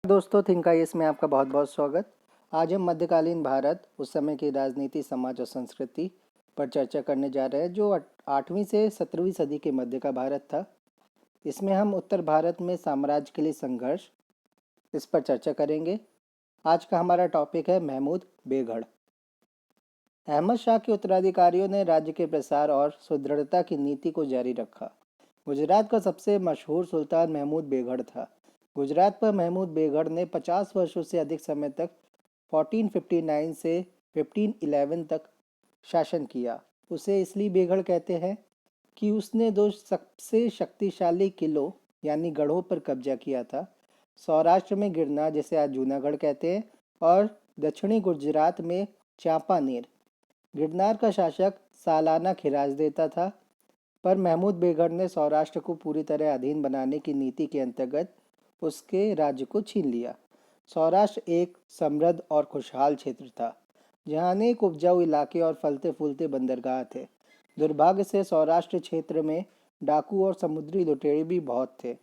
दोस्तों, think IAS में आपका बहुत बहुत स्वागत। आज हम मध्यकालीन भारत, उस समय की राजनीति, समाज और संस्कृति पर चर्चा करने जा रहे हैं, जो 8वीं से 17वीं सदी के मध्य का भारत था। इसमें हम उत्तर भारत में साम्राज्य के लिए संघर्ष, इस पर चर्चा करेंगे। आज का हमारा टॉपिक है महमूद बेगढ़। अहमद शाह के उत्तराधिकारियों ने राज्य के प्रसार और सुदृढ़ता की नीति को जारी रखा। गुजरात का सबसे मशहूर सुल्तान महमूद बेगढ़ था। गुजरात पर महमूद बेगढ़ ने 50 वर्षों से अधिक समय तक 1459 से 1511 तक शासन किया। उसे इसलिए बेगढ़ कहते हैं कि उसने दो सबसे शक्तिशाली किलों यानी गढ़ों पर कब्जा किया था। सौराष्ट्र में गिरनार, जिसे आज जूनागढ़ कहते हैं, और दक्षिणी गुजरात में चांपानेर। गिरनार का शासक सालाना खिराज देता था, पर महमूद बेगढ़ ने सौराष्ट्र को पूरी तरह अधीन बनाने की नीति के अंतर्गत उसके राज्य को छीन लिया। सौराष्ट्र एक समृद्ध और खुशहाल क्षेत्र था, जहाँ अनेक उपजाऊ इलाके और फलते फूलते बंदरगाह थे। दुर्भाग्य से सौराष्ट्र क्षेत्र में डाकू और समुद्री लुटेरे भी बहुत थे।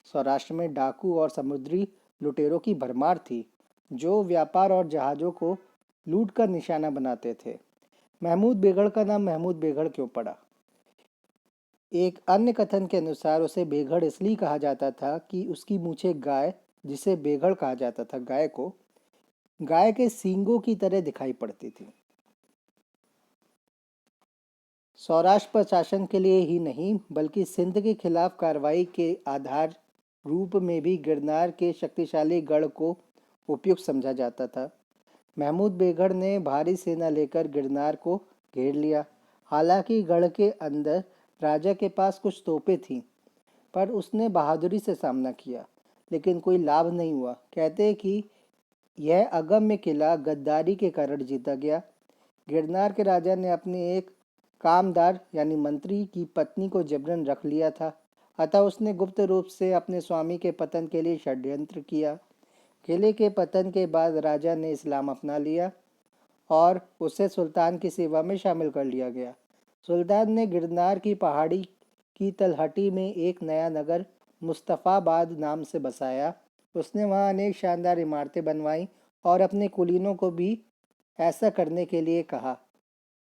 सौराष्ट्र में डाकू और समुद्री लुटेरों की भरमार थी, जो व्यापार और जहाज़ों को लूट कर निशाना बनाते थे। महमूद बेगढ़ का नाम महमूद बेगढ़ क्यों पड़ा? एक अन्य कथन के अनुसार उसे बेगढ़ इसलिए कहा जाता था कि उसकी मूछें गाय, जिसे बेगढ़ कहा जाता था, गाय के सींगों की तरह दिखाई पड़ती थी। सौराष्ट्र पर शासन के लिए ही नहीं, बल्कि सिंध के खिलाफ कार्रवाई के आधार रूप में भी गिरनार के शक्तिशाली गढ़ को उपयुक्त समझा जाता था। महमूद बेगढ़ ने भारी सेना लेकर गिरनार को घेर लिया। हालांकि गढ़ के अंदर राजा के पास कुछ तोपें थीं, पर उसने बहादुरी से सामना किया, लेकिन कोई लाभ नहीं हुआ। कहते हैं कि यह अगम्य किला गद्दारी के कारण जीता गया। गिरनार के राजा ने अपने एक कामदार यानी मंत्री की पत्नी को जबरन रख लिया था, अतः उसने गुप्त रूप से अपने स्वामी के पतन के लिए षड्यंत्र किया। किले के पतन के बाद राजा ने इस्लाम अपना लिया और उसे सुल्तान की सेवा में शामिल कर लिया गया। सुल्तान ने गिरनार की पहाड़ी की तलहटी में एक नया नगर मुस्तफ़ाबाद नाम से बसाया। उसने वहाँ अनेक शानदार इमारतें बनवाईं और अपने कुलीनों को भी ऐसा करने के लिए कहा।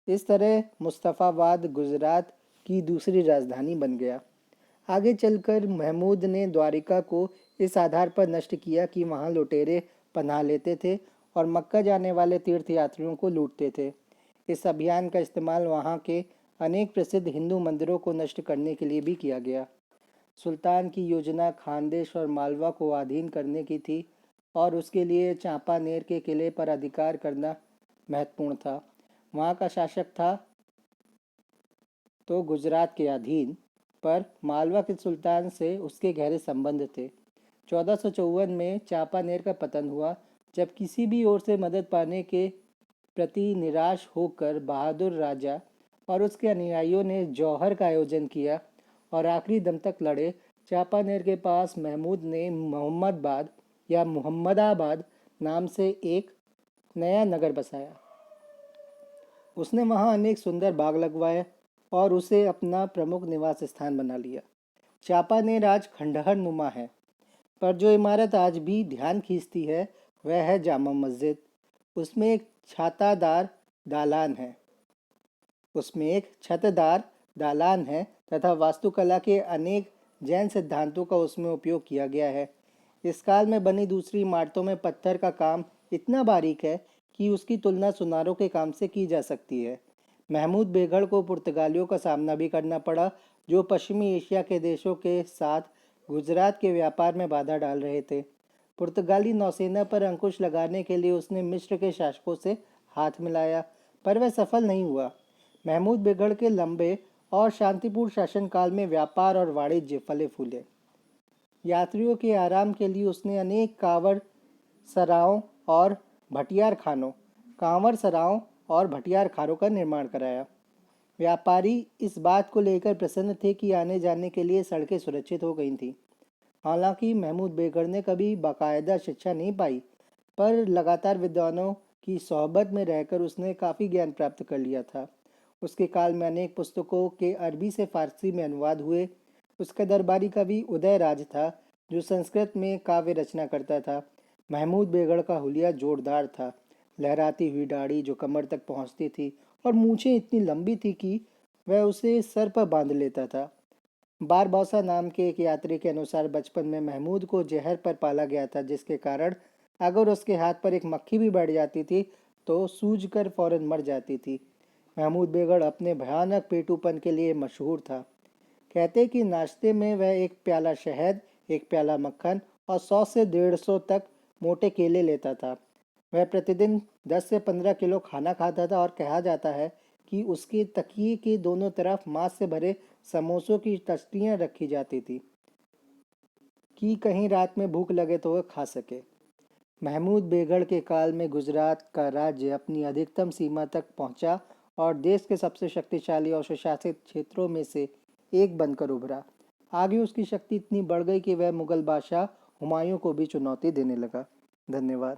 इस तरह मुस्तफ़ाबाद गुजरात की दूसरी राजधानी बन गया। आगे चलकर महमूद ने द्वारिका को इस आधार पर नष्ट किया कि वहाँ लुटेरे पनाह लेते थे और मक्का जाने वाले तीर्थयात्रियों को लूटते थे। इस अभियान का इस्तेमाल वहाँ के अनेक प्रसिद्ध हिंदू मंदिरों को नष्ट करने के लिए भी किया गया। सुल्तान की योजना खानदेश और मालवा को अधीन करने की थी और उसके लिए चांपानेर के किले पर अधिकार करना महत्वपूर्ण था। वहाँ का शासक था तो गुजरात के अधीन, पर मालवा के सुल्तान से उसके गहरे संबंध थे। 1454 में चांपानेर का पतन हुआ, जब किसी भी ओर से मदद पाने के प्रति निराश होकर बहादुर राजा और उसके अनुयायियों ने जौहर का आयोजन किया और आखिरी दम तक लड़े। चांपानेर के पास महमूद ने मोहम्मदाबाद या मुहम्मदाबाद नाम से एक नया नगर बसाया। उसने वहाँ अनेक सुंदर बाग लगवाए और उसे अपना प्रमुख निवास स्थान बना लिया। चांपानेर आज खंडहर नुमा है, पर जो इमारत आज भी ध्यान खींचती है वह है जामा मस्जिद। उसमें एक छातादार दालान है उसमें एक छतदार दालान है तथा वास्तुकला के अनेक जैन सिद्धांतों का उसमें उपयोग किया गया है। इस काल में बनी दूसरी इमारतों में पत्थर का काम इतना बारीक है कि उसकी तुलना सुनारों के काम से की जा सकती है। महमूद बेगढ़ को पुर्तगालियों का सामना भी करना पड़ा, जो पश्चिमी एशिया के देशों के साथ गुजरात के व्यापार में बाधा डाल रहे थे। पुर्तगाली नौसेना पर अंकुश लगाने के लिए उसने मिस्र के शासकों से हाथ मिलाया, पर वह सफल नहीं हुआ। महमूद बेगढ़ के लंबे और शांतिपूर्ण शासनकाल में व्यापार और वाणिज्य फले फूले। यात्रियों के आराम के लिए उसने अनेक सराओं और भटियार खानों कांवर सराओं और भटियार खानों का निर्माण कराया। व्यापारी इस बात को लेकर प्रसन्न थे कि आने जाने के लिए सड़कें सुरक्षित हो गई थीं। हालांकि महमूद बेगढ़ ने कभी बाकायदा शिक्षा नहीं पाई, पर लगातार विद्वानों की सोहबत में रहकर उसने काफ़ी ज्ञान प्राप्त कर लिया था। उसके काल में अनेक पुस्तकों के अरबी से फारसी में अनुवाद हुए। उसका दरबारी कवि उदयराज था, जो संस्कृत में काव्य रचना करता था। महमूद बेगड़ का हुलिया जोरदार था, लहराती हुई दाढ़ी जो कमर तक पहुंचती थी और मूछें इतनी लंबी थी कि वह उसे सर पर बांध लेता था। बारबौसा नाम के एक यात्री के अनुसार बचपन में महमूद को जहर पर पाला गया था, जिसके कारण अगर उसके हाथ पर एक मक्खी भी बैठ जाती थी तो सूजकर फौरन मर जाती थी। महमूद बेगड़ अपने भयानक पेटूपन के लिए मशहूर था। कहते कि नाश्ते में वह एक प्याला शहद, एक प्याला मक्खन और 100 से 150 तक मोटे केले लेता था। वह प्रतिदिन 10 से 15 किलो खाना खाता था और कहा जाता है कि उसके तकिए के दोनों तरफ मांस से भरे समोसों की तख्तियां रखी जाती थी कि कहीं रात में भूख लगे तो वह खा सके। महमूद बेगड़ के काल में गुजरात का राज्य अपनी अधिकतम सीमा तक पहुंचा और देश के सबसे शक्तिशाली और सुशासित क्षेत्रों में से एक बनकर उभरा। आगे उसकी शक्ति इतनी बढ़ गई कि वह मुगल बादशाह हुमायूं को भी चुनौती देने लगा। धन्यवाद।